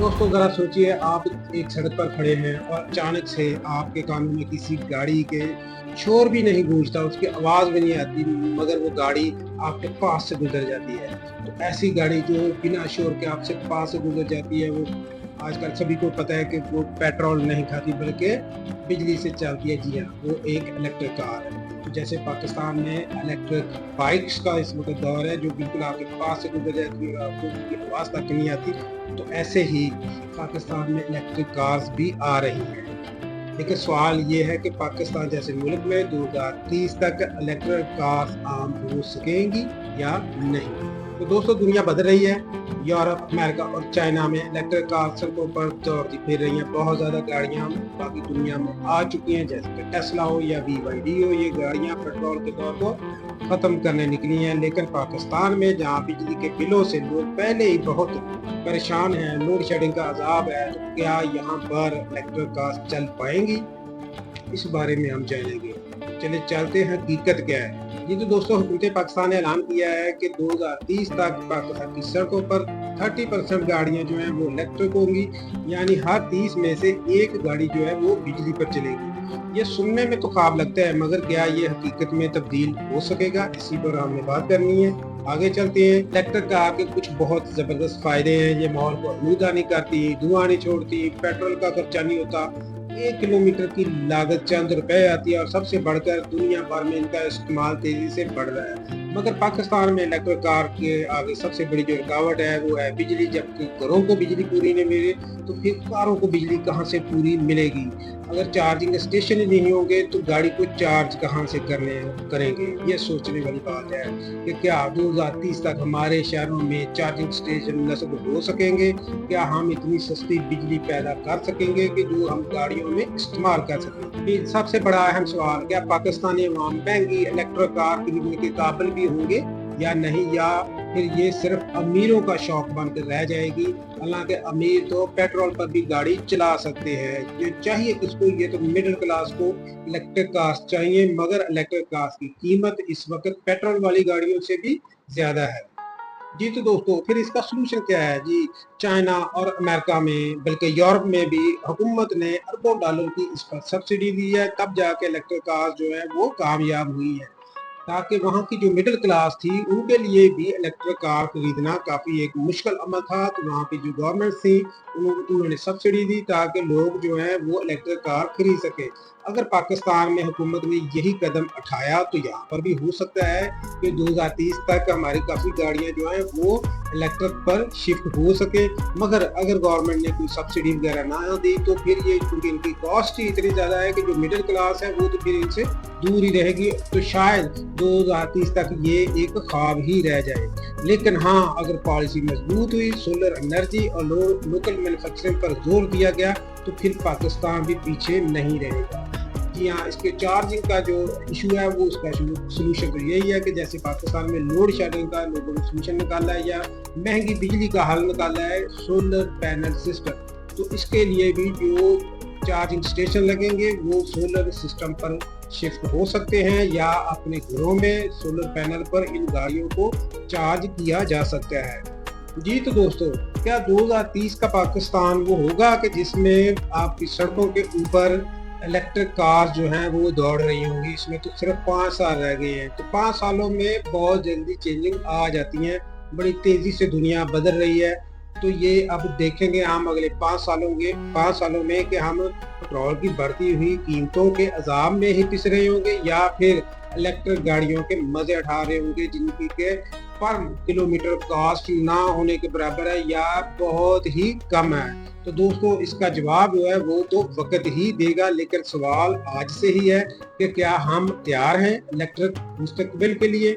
दोस्तों ज़रा सोचिए, आप एक सड़क पर खड़े हैं और अचानक से आपके कानों में किसी गाड़ी के शोर भी नहीं गूंजता, उसकी आवाज़ भी नहीं आती, मगर वो गाड़ी आपके पास से गुजर जाती है। तो ऐसी गाड़ी जो बिना शोर के आपसे पास से गुजर जाती है, वो आजकल सभी को पता है कि वो पेट्रोल नहीं खाती बल्कि बिजली से चलती है। जी हाँ, वो एक इलेक्ट्रिक कार है। तो जैसे पाकिस्तान में इलेक्ट्रिक बाइक्स का इस वक्त दौर है, जो बिल्कुल आपके पास से गुजर जाती है, आपको उनकी आवाज़ तक नहीं आती। तो ऐसे ही पाकिस्तान में इलेक्ट्रिक कार्स भी आ रही हैं। लेकिन सवाल ये है कि पाकिस्तान जैसे मुल्क में 2030 तक इलेक्ट्रिक कार्स आम हो सकेंगी या नहीं। तो दोस्तों दुनिया बदल रही है। यूरोप, अमेरिका और चाइना में इलेक्ट्रिक कार सड़कों पर दौड़ती फिर रही हैं। बहुत ज़्यादा गाड़ियाँ बाकी दुनिया में आ चुकी हैं, जैसे कि टेस्ला हो या BYD हो। ये गाड़ियाँ पेट्रोल के दौर को ख़त्म करने निकली हैं। लेकिन पाकिस्तान में जहाँ बिजली के बिलों से लोग पहले ही बहुत परेशान हैं, लोड शेडिंग का अजाब है, तो क्या यहाँ पर इलेक्ट्रिक कार चल पाएंगी? इस बारे में हम जानेंगे। चलिए चलते हैं, हकीकत क्या है। ये तो दोस्तों हुकूमत पाकिस्तान ने ऐलान किया है कि 2030 तक पाकिस्तान की सड़कों पर 30% गाड़ियां जो हैं वो इलेक्ट्रिक होंगी, यानी हर 30 में से एक गाड़ी जो है वो बिजली पर चलेगी। ये सुनने में तो ख्वाब लगता है, मगर क्या ये हकीकत में तब्दील हो सकेगा? इसी पर हमने बात करनी है। आगे चलते हैं। इलेक्ट्रिक कार के कुछ बहुत जबरदस्त फायदे हैं। ये माहौल को आलूदा नहीं करती, धुआं नहीं छोड़ती, पेट्रोल का खर्चा नहीं होता, 1 किलोमीटर की लागत चंद रुपए आती है और सबसे बढ़कर दुनिया भर में इनका इस्तेमाल तेजी से बढ़ रहा है। मगर पाकिस्तान में इलेक्ट्रिक कार के आगे सबसे बड़ी जो रुकावट है वो है बिजली। जबकि घरों को बिजली पूरी नहीं मिले तो फिर कारों को बिजली कहाँ से पूरी मिलेगी? अगर चार्जिंग स्टेशन ही नहीं होंगे तो गाड़ी को चार्ज कहाँ से करेंगे? ये सोचने वाली बात है कि क्या 2030 तक हमारे शहरों में चार्जिंग स्टेशन नस्ब हो सकेंगे? क्या हम इतनी सस्ती बिजली पैदा कर सकेंगे कि जो हम गाड़ियों में इस्तेमाल कर सकें? फिर सबसे बड़ा अहम सवाल, क्या पाकिस्तानी अवाम महंगी इलेक्ट्रिक कार खरीदने के काबिल भी होंगे या नहीं, या फिर ये सिर्फ अमीरों का शौक बनकर रह जाएगी? हालांकि अमीर तो पेट्रोल पर भी गाड़ी चला सकते हैं। ये चाहिए किसको? ये तो मिडिल क्लास को इलेक्ट्रिक कार्स चाहिए, मगर इलेक्ट्रिक कार्स की कीमत इस वक्त पेट्रोल वाली गाड़ियों से भी ज्यादा है। जी तो दोस्तों फिर इसका सोल्यूशन क्या है? जी, चाइना और अमेरिका में बल्कि यूरोप में भी हुकूमत ने अरबों डॉलर की इस पर सब्सिडी दी है, तब जाके इलेक्ट्रिक कार्स जो है वो कामयाब हुई है। ताकि वहाँ की जो मिडिल क्लास थी उनके लिए भी इलेक्ट्रिक कार खरीदना काफ़ी एक मुश्किल अमल था। तो वहाँ की जो गवर्नमेंट थी उन्होंने सब्सिडी दी ताकि लोग जो हैं वो इलेक्ट्रिक कार खरीद सके। अगर पाकिस्तान में हुकूमत ने यही कदम उठाया तो यहाँ पर भी हो सकता है कि 2030 तक हमारी काफ़ी गाड़ियाँ जो हैं वो इलेक्ट्रिक पर शिफ्ट हो सके। मगर अगर गवर्नमेंट ने कोई सब्सिडी वगैरह ना दी तो फिर ये, क्योंकि इनकी कॉस्ट ही इतनी ज़्यादा है कि जो मिडिल क्लास है वो तो फिर इनसे दूर ही रहेगी। तो शायद 2030 तक ये एक ख्वाब ही रह जाए। लेकिन हाँ, अगर पॉलिसी मजबूत हुई, सोलर एनर्जी और लोकल मैन्युफैक्चरिंग पर जोर दिया गया तो फिर पाकिस्तान भी पीछे नहीं रहेगा। जी हाँ, इसके चार्जिंग का जो इशू है वो उसका सोल्यूशन तो यही है कि जैसे पाकिस्तान में लोड शेडिंग का लोगों ने सोल्यूशन निकाला है या महंगी बिजली का हल निकाला है, सोलर पैनल सिस्टम। तो इसके लिए भी जो चार्जिंग स्टेशन लगेंगे वो सोलर सिस्टम पर शिफ्ट हो सकते हैं, या अपने घरों में सोलर पैनल पर इन गाड़ियों को चार्ज किया जा सकता है। जी तो दोस्तों, क्या 2030 का पाकिस्तान वो होगा कि जिसमें आपकी सड़कों के ऊपर इलेक्ट्रिक कार्स जो हैं वो दौड़ रही होंगी? इसमें तो सिर्फ 5 साल रह गए हैं। तो 5 सालों में बहुत जल्दी चेंजिंग आ जाती हैं, बड़ी तेजी से दुनिया बदल रही है। तो ये अब देखेंगे हम अगले 5 सालों में कि हम पेट्रोल की बढ़ती हुई कीमतों के अजाब में ही पिस रहे होंगे या फिर इलेक्ट्रिक गाड़ियों के मजे उठा रहे होंगे जिनकी के पर किलोमीटर कॉस्ट ना होने के बराबर है या बहुत ही कम है। तो दोस्तों इसका जवाब जो है वो तो वक्त ही देगा। लेकिन सवाल आज से ही है कि क्या हम तैयार हैं इलेक्ट्रिक मुस्तकबिल के लिए?